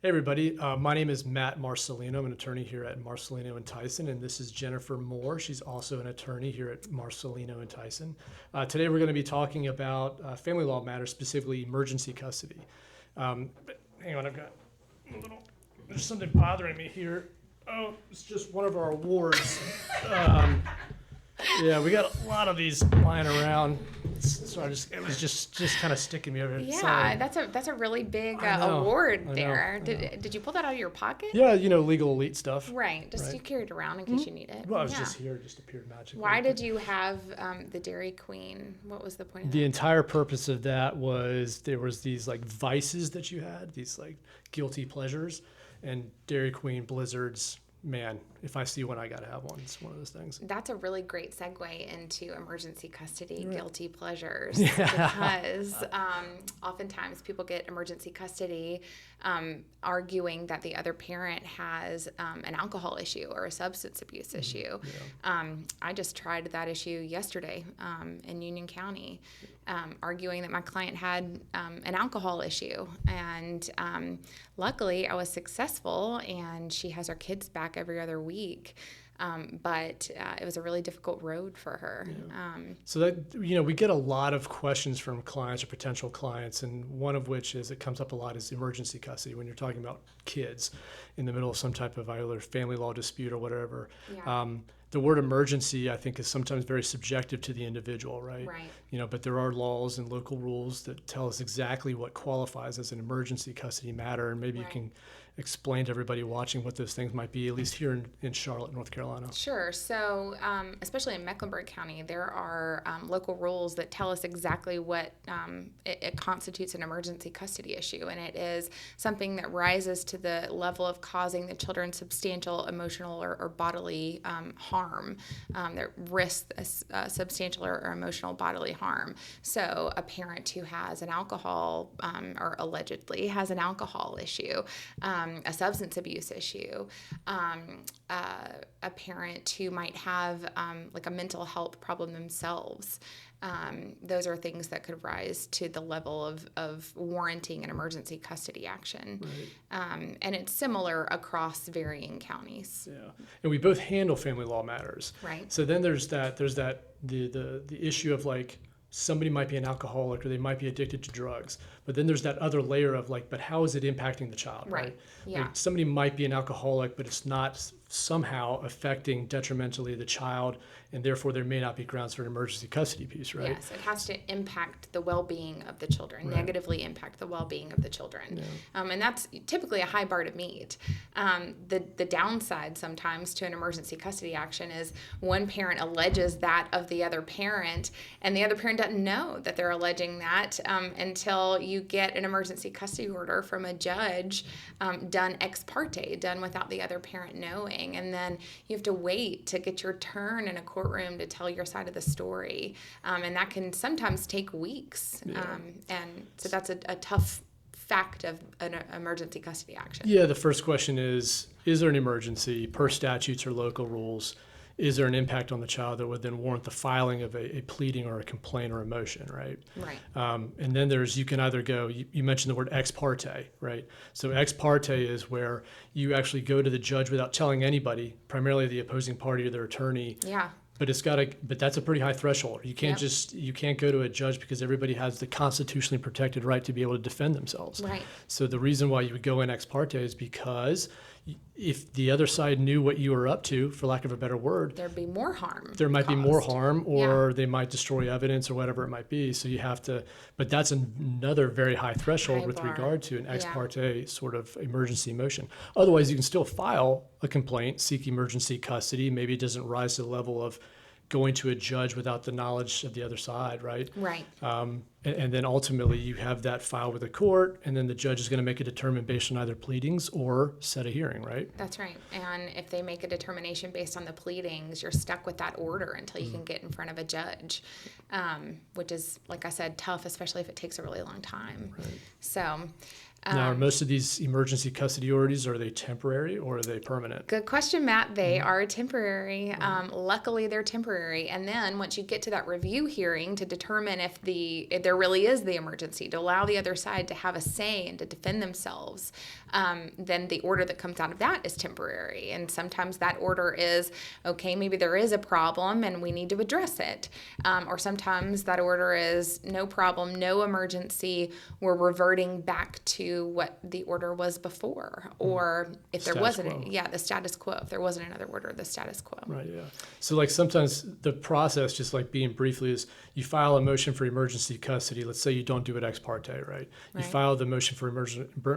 Hey everybody, my name is Matt Marcellino. I'm an attorney here at Marcellino and Tyson, and this is Jennifer Moore. She's also an attorney here at Marcellino and Tyson. Today we're going to be talking about family law matters, specifically emergency custody. But hang on, there's something bothering me here. Oh, it's just one of our awards. Yeah, we got a lot of these lying around. So it was just kind of sticking me over. Yeah, Sorry. that's a really big I know, award I know, there. I know. Did you pull that out of your pocket? Yeah, legal elite stuff. Right, just Right. you carry it around in case you need it. Well, I was Yeah. just here, it just appeared magically. Why did you have the Dairy Queen? What was the point of The that? entire purpose of that was there was these like vices that you had, these like guilty pleasures, and Dairy Queen, Blizzards. Man, if I see one, I gotta have one. It's one of those things. That's a really great segue into emergency custody, Right. guilty pleasures, Yeah. because oftentimes people get emergency custody arguing that the other parent has an alcohol issue or a substance abuse issue. I just tried that issue yesterday in Union County, arguing that my client had an alcohol issue. And luckily, I was successful, and she has her kids back every other week. But it was a really difficult road for her. So that, we get a lot of questions from clients or potential clients, and one of which is, it comes up a lot, is emergency custody when you're talking about kids in the middle of some type of either family law dispute or whatever. Yeah. The word emergency, I think, is sometimes very subjective to the individual, right? Right. But there are laws and local rules that tell us exactly what qualifies as an emergency custody matter, and maybe you Right. can explain to everybody watching what those things might be, at least here in Charlotte, North Carolina. Sure. So, especially in Mecklenburg County, there are local rules that tell us exactly what it constitutes an emergency custody issue, and it is something that rises to the level of causing the children substantial emotional or bodily harm, that risks substantial or emotional bodily harm. So, a parent who has an alcohol or allegedly has an alcohol issue, a substance abuse issue, a parent who might have like a mental health problem themselves. Those are things that could rise to the level of warranting an emergency custody action. Right. And it's similar across varying counties. Yeah, and we both handle family law matters. Right. So then there's the issue of like, somebody might be an alcoholic or they might be addicted to drugs, but then there's that other layer of like, but how is it impacting the child, right? Yeah. Like, somebody might be an alcoholic, but it's not somehow affecting detrimentally the child, and therefore there may not be grounds for an emergency custody piece, right? Yes, it has to impact the well-being of the children, Right. negatively impact the well-being of the children. Yeah. And that's typically a high bar to meet. The downside sometimes to an emergency custody action is one parent alleges that of the other parent, and the other parent doesn't know that they're alleging that until you get an emergency custody order from a judge done ex parte, done without the other parent knowing. And then you have to wait to get your turn in a courtroom to tell your side of the story. And that can sometimes take weeks. Yeah. And so that's a tough fact of an emergency custody action. Yeah, the first question is there an emergency per statutes or local rules? Is there an impact on the child that would then warrant the filing of a pleading or a complaint or a motion, right? Right. And then you can either go, you mentioned the word ex parte, right? So ex parte is where you actually go to the judge without telling anybody, primarily the opposing party or their attorney. Yeah. But that's a pretty high threshold. You can't Yep. you can't go to a judge because everybody has the constitutionally protected right to be able to defend themselves. Right. So the reason why you would go in ex parte is because if the other side knew what you were up to, for lack of a better word, There'd be more harm. there might be more caused. harm, or they might destroy evidence or whatever it might be. So you have to, but that's another very high threshold High with bar. regard to an ex Yeah. parte sort of emergency motion. Otherwise, you can still file a complaint, seek emergency custody. Maybe it doesn't rise to the level of going to a judge without the knowledge of the other side, right? Right. And then ultimately you have that filed with the court, and then the judge is going to make a determination based on either pleadings or set a hearing, right? That's right. And if they make a determination based on the pleadings, you're stuck with that order until you can get in front of a judge, which is, like I said, tough, especially if it takes a really long time. Right. So Now, are most of these emergency custody orders, are they temporary or are they permanent? Good question, Matt. They are temporary. Luckily, they're temporary. And then once you get to that review hearing to determine if there really is the emergency, to allow the other side to have a say and to defend themselves, then the order that comes out of that is temporary. And sometimes that order is, okay, maybe there is a problem and we need to address it. Or sometimes that order is no problem, no emergency. We're reverting back to what the order was before, or if there wasn't, the status quo. If there wasn't another order, the status quo. Right. Yeah. So like sometimes the process, just like being briefly, is you file a motion for emergency custody. Let's say you don't do it ex parte, right? You file the motion for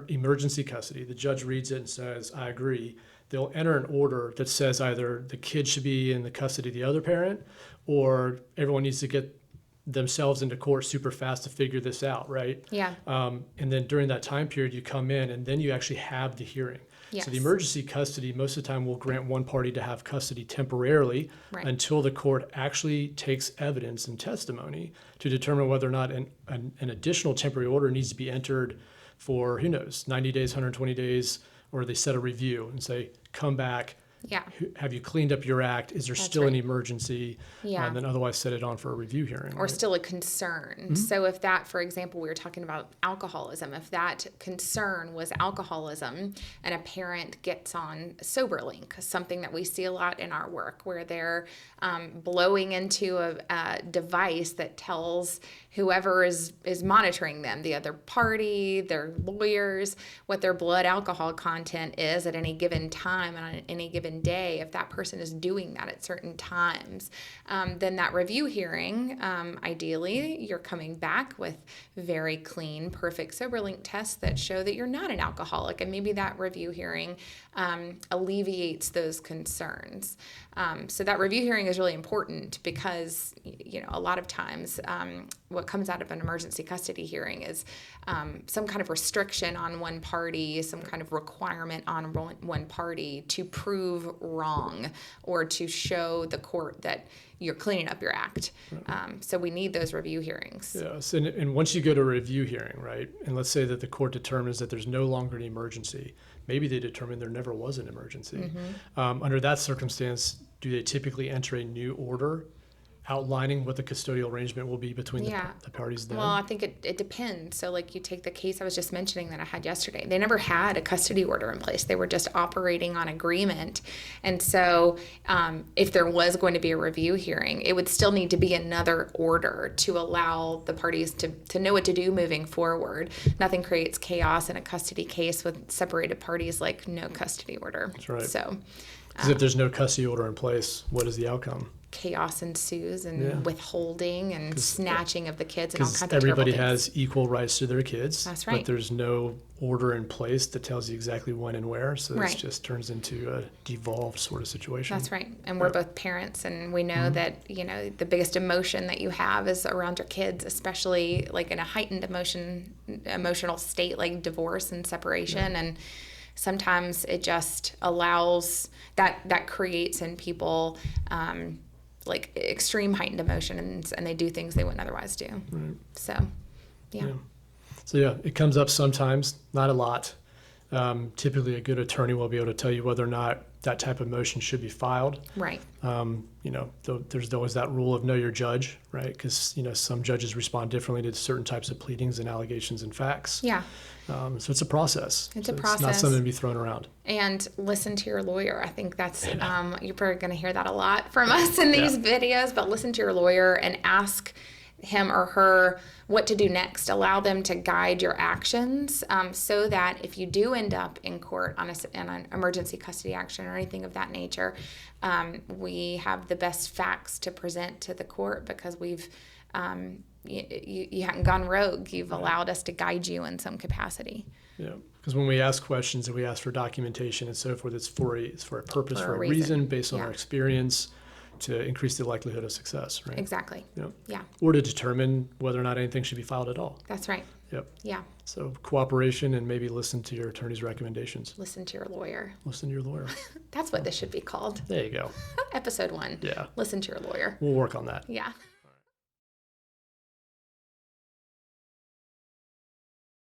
emergency custody. The judge reads it and says, "I agree." They'll enter an order that says either the kid should be in the custody of the other parent, or everyone needs to get themselves into court super fast to figure this out, right? Yeah. And then during that time period, you come in and then you actually have the hearing. Yes. So the emergency custody, most of the time, will grant one party to have custody temporarily until the court actually takes evidence and testimony to determine whether or not an additional temporary order needs to be entered for, who knows, 90 days, 120 days, or they set a review and say, come back. Yeah. Have you cleaned up your act? Is there still an emergency? Yeah. And then otherwise set it on for a review hearing. Or still a concern. So if that, for example, we were talking about alcoholism, if that concern was alcoholism and a parent gets on SoberLink, something that we see a lot in our work, where they're blowing into a device that tells whoever is monitoring them, the other party, their lawyers, what their blood alcohol content is at any given time and on any given day. If that person is doing that at certain times, then that review hearing, ideally, you're coming back with very clean, perfect SoberLink tests that show that you're not an alcoholic, and maybe that review hearing alleviates those concerns. So that review hearing is really important because, a lot of times what comes out of an emergency custody hearing is some kind of restriction on one party, some kind of requirement on one party to prove wrong or to show the court that you're cleaning up your act. So we need those review hearings. Yes, and once you go to a review hearing, right, and let's say that the court determines that there's no longer an emergency, maybe they determine there never was an emergency. Under that circumstance, do they typically enter a new order outlining what the custodial arrangement will be between the parties then? Well, I think it depends. So like you take the case I was just mentioning that I had yesterday. They never had a custody order in place. They were just operating on agreement. And so if there was going to be a review hearing, it would still need to be another order to allow the parties to know what to do moving forward. Nothing creates chaos in a custody case with separated parties like no custody order. That's right. So, because if there's no custody order in place, what is the outcome? Chaos ensues and withholding and snatching of the kids and all kinds of everybody terrible things. has equal rights to their kids. That's right. But there's no order in place that tells you exactly when and where. So Right. it just turns into a devolved sort of situation. That's right. And we're both parents, and we know that, the biggest emotion that you have is around your kids, especially like in a heightened emotional state like divorce and separation. And sometimes it just allows that creates in people like extreme heightened emotion, and they do things they wouldn't otherwise do. Right. So, yeah. So it comes up sometimes, not a lot. Typically, a good attorney will be able to tell you whether or not that type of motion should be filed. Right. There's always that rule of know your judge, right? Because some judges respond differently to certain types of pleadings and allegations and facts. Yeah. So it's a process. It's so a process. It's not something to be thrown around. And listen to your lawyer. I think that's you're probably going to hear that a lot from us in these videos. But listen to your lawyer and ask him or her what to do next. Allow them to guide your actions so that if you do end up in court on an emergency custody action or anything of that nature, we have the best facts to present to the court because we've you haven't gone rogue. You've allowed us to guide you in some capacity. Yeah, because when we ask questions and we ask for documentation and so forth, it's for a purpose, for a reason based on our experience, to increase the likelihood of success, right? Exactly. Yep. Yeah. Or to determine whether or not anything should be filed at all. That's right. Yep. Yeah. So cooperation and maybe listen to your attorney's recommendations. Listen to your lawyer. Listen to your lawyer. That's what this should be called. There you go. Episode 1. Yeah. Listen to your lawyer. We'll work on that. Yeah.